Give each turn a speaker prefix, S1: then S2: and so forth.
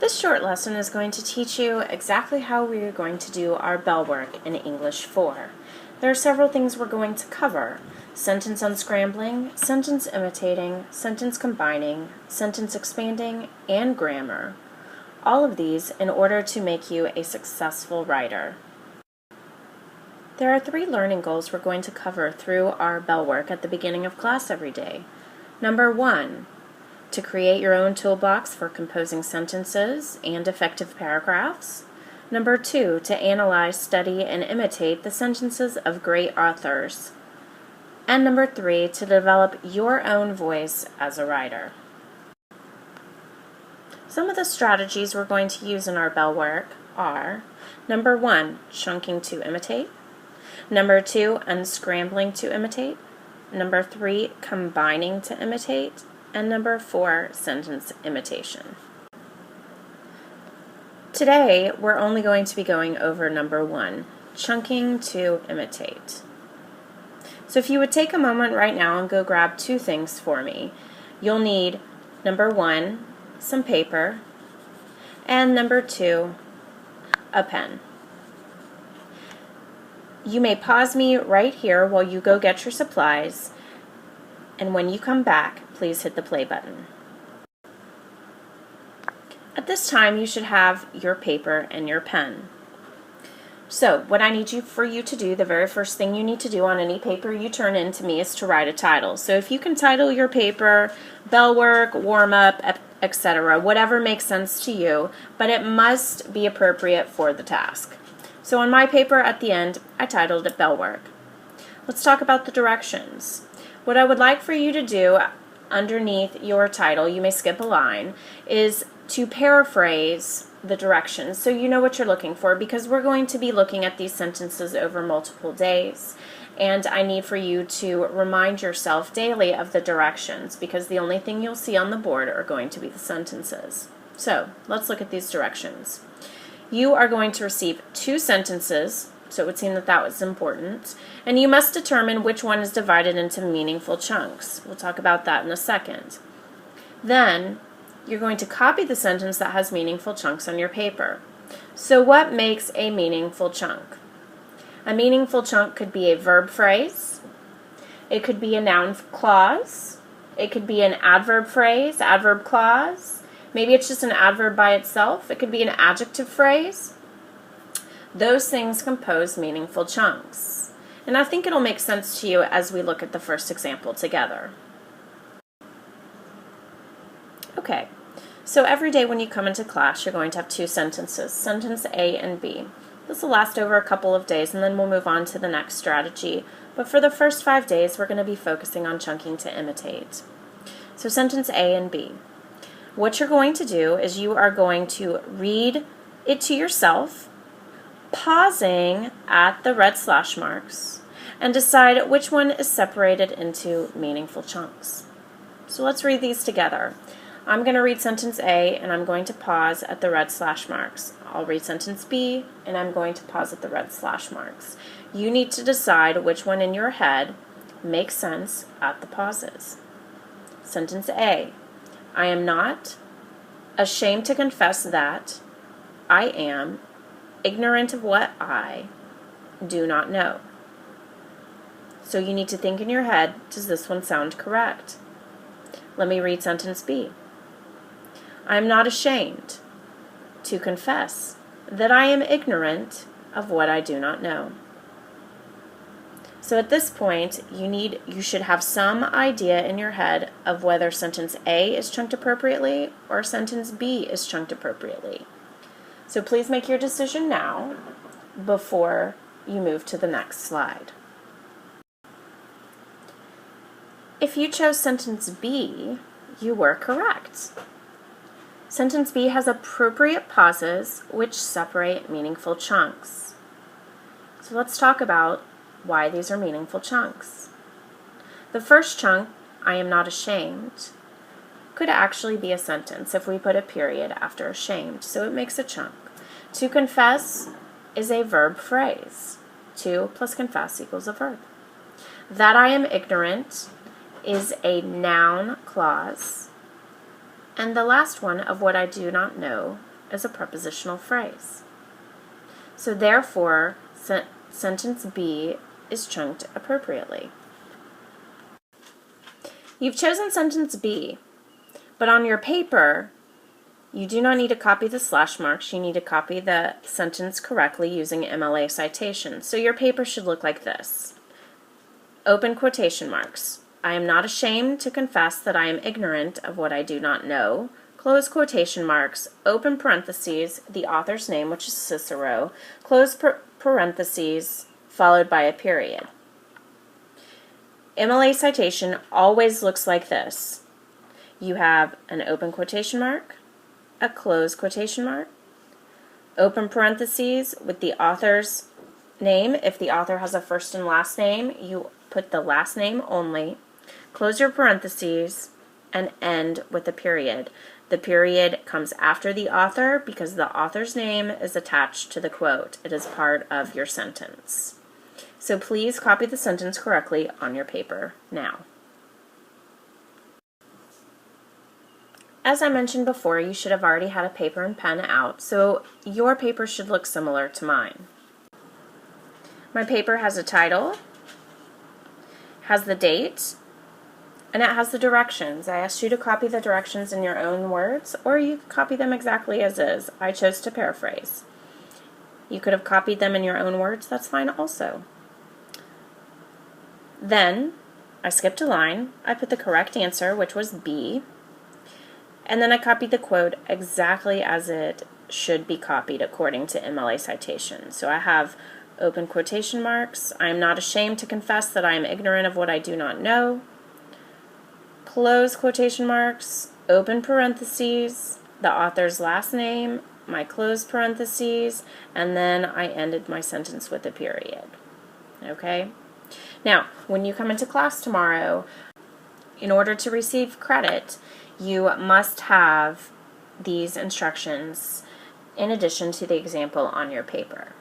S1: This short lesson is going to teach you exactly how we are going to do our Bellwork in English 4. There are several things we're going to cover: sentence unscrambling, sentence imitating, sentence combining, sentence expanding, and grammar. All of these in order to make you a successful writer. There are 3 learning goals we're going to cover through our Bellwork at the beginning of class every day. Number 1, to create your own toolbox for composing sentences and effective paragraphs. Number 2, to analyze, study, and imitate the sentences of great authors. And number 3, to develop your own voice as a writer. Some of the strategies we're going to use in our Bellwork are: number 1, chunking to imitate. Number 2, unscrambling to imitate. Number 3, combining to imitate. And number 4, sentence imitation. Today, we're only going to be going over number 1, chunking to imitate. So if you would take a moment right now and go grab 2 things for me. You'll need, number 1, some paper, and number 2, a pen. You may pause me right here while you go get your supplies, and when you come back, please hit the play button. At this time, you should have your paper and your pen. So, what I need for you to do, the very first thing you need to do on any paper you turn in to me is to write a title. So if you can title your paper Bellwork, Warm Up, etc., whatever makes sense to you, but it must be appropriate for the task. So on my paper at the end, I titled it Bellwork. Let's talk about the directions. What I would like for you to do underneath your title, you may skip a line, is to paraphrase the directions so you know what you're looking for, because we're going to be looking at these sentences over multiple days, and I need for you to remind yourself daily of the directions, because the only thing you'll see on the board are going to be the sentences. So let's look at these directions. You are going to receive 2 sentences, so it would seem that that was important, and you must determine which one is divided into meaningful chunks. We'll talk about that in a second. Then, you're going to copy the sentence that has meaningful chunks on your paper. So what makes a meaningful chunk? A meaningful chunk could be a verb phrase, it could be a noun clause, it could be an adverb phrase, adverb clause, maybe it's just an adverb by itself, it could be an adjective phrase. Those things compose meaningful chunks. And I think it'll make sense to you as we look at the first example together. Okay, so every day when you come into class, you're going to have 2 sentences, sentence A and B. This will last over a couple of days, and then we'll move on to the next strategy. But for the first 5 days, we're going to be focusing on chunking to imitate. So sentence A and B. What you're going to do is you are going to read it to yourself, pausing at the red slash marks, and decide which one is separated into meaningful chunks. So let's read these together. I'm going to read sentence A, and I'm going to pause at the red slash marks. I'll read sentence B, and I'm going to pause at the red slash marks. You need to decide which one in your head makes sense at the pauses. Sentence A. I am not ashamed to confess that I am ignorant of what I do not know. So you need to think in your head, does this one sound correct? Let me read sentence B. I am not ashamed to confess that I am ignorant of what I do not know. So at this point, you should have some idea in your head of whether sentence A is chunked appropriately or sentence B is chunked appropriately. So please make your decision now before you move to the next slide. If you chose sentence B, you were correct. Sentence B has appropriate pauses which separate meaningful chunks. So let's talk about why these are meaningful chunks. The first chunk, I am not ashamed, could actually be a sentence if we put a period after ashamed, so it makes a chunk. To confess is a verb phrase. To plus confess equals a verb. That I am ignorant is a noun clause. And the last one, of what I do not know, is a prepositional phrase. So therefore, sentence B is chunked appropriately. You've chosen sentence B, but on your paper, you do not need to copy the slash marks. You need to copy the sentence correctly using MLA citation. So your paper should look like this. Open quotation marks. I am not ashamed to confess that I am ignorant of what I do not know. Close quotation marks. Open parentheses, the author's name, which is Cicero. Close parentheses, followed by a period. MLA citation always looks like this. You have an open quotation mark, a close quotation mark, open parentheses with the author's name. If the author has a first and last name, you put the last name only. Close your parentheses and end with a period. The period comes after the author because the author's name is attached to the quote. It is part of your sentence. So please copy the sentence correctly on your paper now. As I mentioned before, you should have already had a paper and pen out, so your paper should look similar to mine. My paper has a title, has the date, and it has the directions. I asked you to copy the directions in your own words, or you could copy them exactly as is. I chose to paraphrase. You could have copied them in your own words, that's fine also. Then, I skipped a line. I put the correct answer, which was B, and then I copied the quote exactly as it should be copied according to MLA citation. So I have open quotation marks. I am not ashamed to confess that I am ignorant of what I do not know. Close quotation marks, open parentheses, the author's last name, my close parentheses, and then I ended my sentence with a period. Okay? Now, when you come into class tomorrow, in order to receive credit, you must have these instructions in addition to the example on your paper.